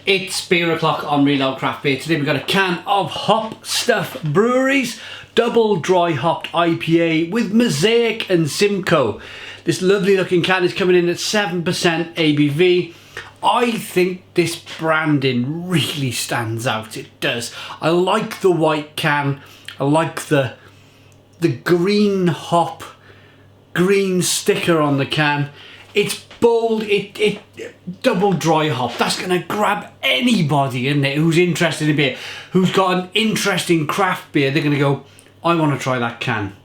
It's beer o'clock on Reload Craft Beer. Today we've got a can of Hopstuff Brewery's double dry hopped IPA with Mosaic and Simcoe. This lovely looking can is coming in at 7% ABV. I think this branding really stands out. It does. I like the white can. I like the green hop, green sticker on the can. It's bold, it double dry hop. That's gonna grab anybody, isn't it, who's interested in beer, who's got an interest in craft beer. They're gonna go, I want to try that can.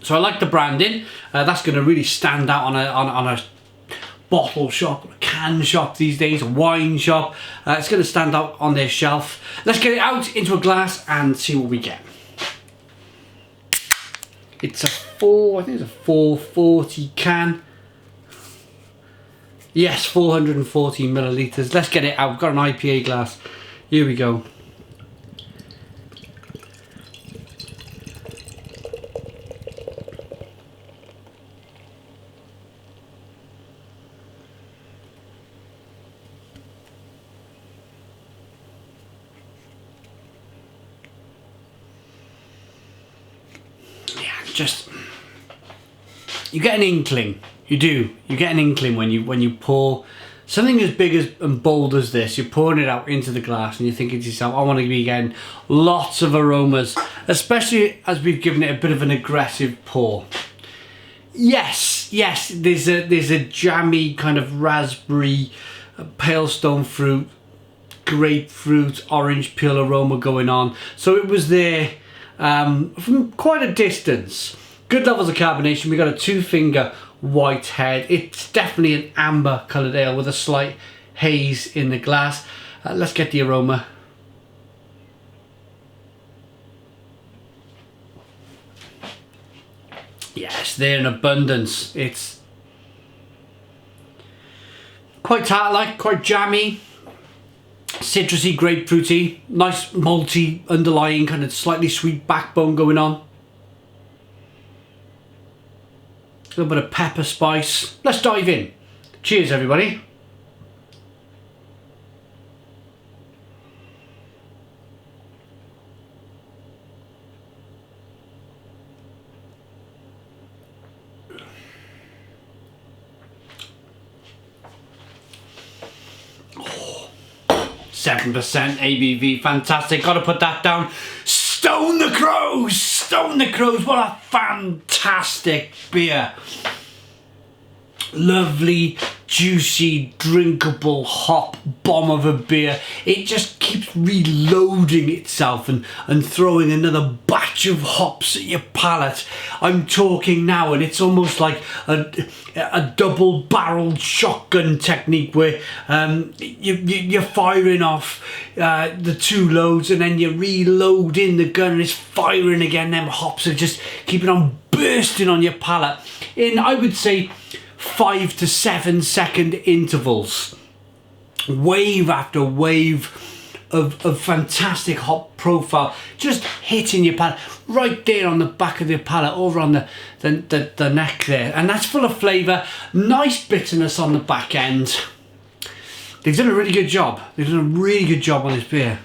So I like the branding. That's gonna really stand out on a bottle shop, a can shop these days, a wine shop. It's gonna stand out on their shelf. Let's get it out into a glass and see what we get. It's a I think it's a 440 can. Yes, 440 millilitres. Let's get it out. We've got an IPA glass. Here we go. Yeah, just you get an inkling. You do. You get an inkling when you pour something as big and bold as this. You're pouring it out into the glass and you're thinking to yourself, I want to be getting lots of aromas, especially as we've given it a bit of an aggressive pour. Yes, there's a jammy kind of raspberry, pale stone fruit, grapefruit, orange peel aroma going on. So it was there from quite a distance. Good levels of carbonation. We got a 2-finger white head. It's definitely an amber coloured ale with a slight haze in the glass. Let's get the aroma. Yes, there in abundance. It's quite tart-like, quite jammy, citrusy, grapefruity, nice malty underlying kind of slightly sweet backbone going on. A little bit of pepper spice. Let's dive in. Cheers, everybody. Oh, 7% ABV, fantastic. Got to put that down. Stone the Crows! Stone the Crows! What a fantastic beer. Lovely, juicy, drinkable hop bomb of a beer. It just keeps reloading itself and throwing another batch of hops at your palate. I'm talking now, and it's almost like a double-barreled shotgun technique where you're firing off the 2 loads and then you're reloading the gun and it's firing again. Them hops are just keeping on bursting on your palate in, I would say, 5 to 7 second intervals. Wave after wave of fantastic hop profile just hitting your palate right there on the back of your palate, over on the neck there, and that's full of flavour. Nice bitterness on the back end. They've done a really good job. They've done a really good job on this beer.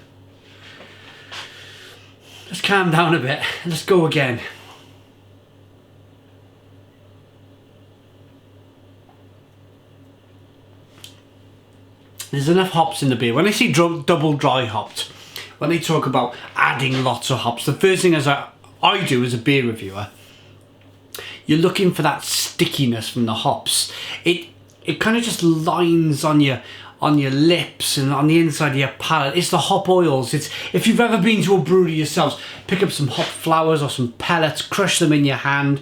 Let's calm down a bit. Let's go again. There's enough hops in the beer. When I see double dry hopped, when they talk about adding lots of hops, the first thing as I do as a beer reviewer, you're looking for that stickiness from the hops. It kind of just lines on your lips and on the inside of your palate. It's the hop oils. It's, if you've ever been to a brewery yourselves, pick up some hop flowers or some pellets, crush them in your hand,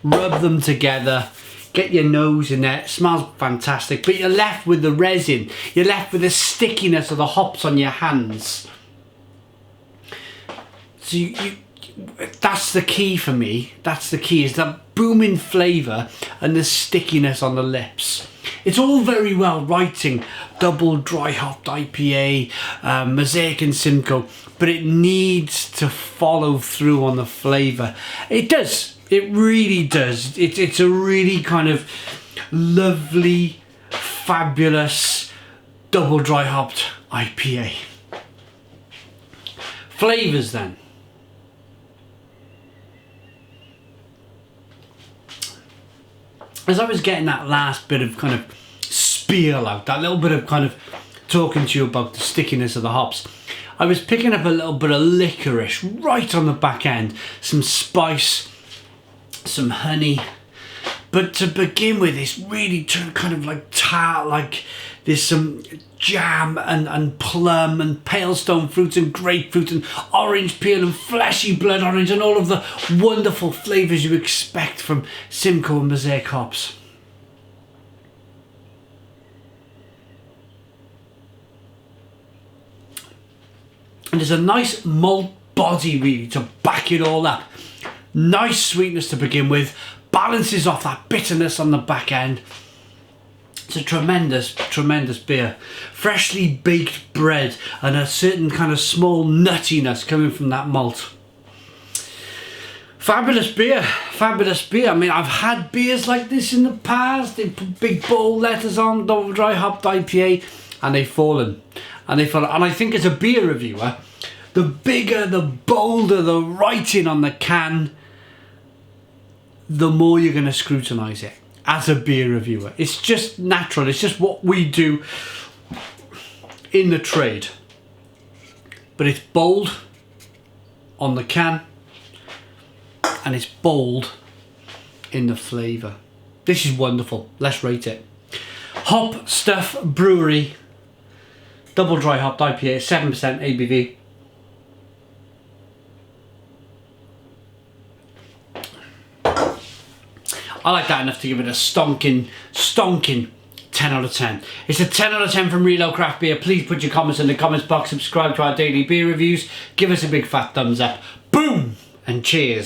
rub them together. Get your nose in there. It smells fantastic, but you're left with the resin. You're left with the stickiness of the hops on your hands. So that's the key for me. That's the key, is that booming flavour and the stickiness on the lips. It's all very well writing double dry hopped IPA, Mosaic and Simcoe, but it needs to follow through on the flavour. It does. It really does. It's a really kind of lovely, fabulous, double dry hopped IPA. Flavours then. As I was getting that last bit of kind of spiel out, that little bit of kind of talking to you about the stickiness of the hops, I was picking up a little bit of licorice right on the back end, some spice, some honey. But to begin with, it's really kind of like tart, like there's some jam and plum and pale stone fruits and grapefruit and orange peel and fleshy blood orange and all of the wonderful flavours you expect from Simcoe and Mosaic hops. And there's a nice malt body really to back it all up. Nice sweetness to begin with, balances off that bitterness on the back end. It's a tremendous, tremendous beer. Freshly baked bread and a certain kind of small nuttiness coming from that malt. Fabulous beer, fabulous beer. I mean, I've had beers like this in the past. They put big bold letters on, double dry hopped IPA, and they've fallen. And I think as a beer reviewer, the bigger, the bolder the writing on the can, the more you're going to scrutinise it as a beer reviewer. It's just natural. It's just what we do in the trade. But it's bold on the can and it's bold in the flavour. This is wonderful. Let's rate it. Hopstuff Brewery double dry hopped IPA, 7% ABV. I like that enough to give it a stonking 10 out of 10. It's a 10 out of 10 from Reload Craft Beer. Please put your comments in the comments box, subscribe to our daily beer reviews, give us a big fat thumbs up. Boom! And cheers.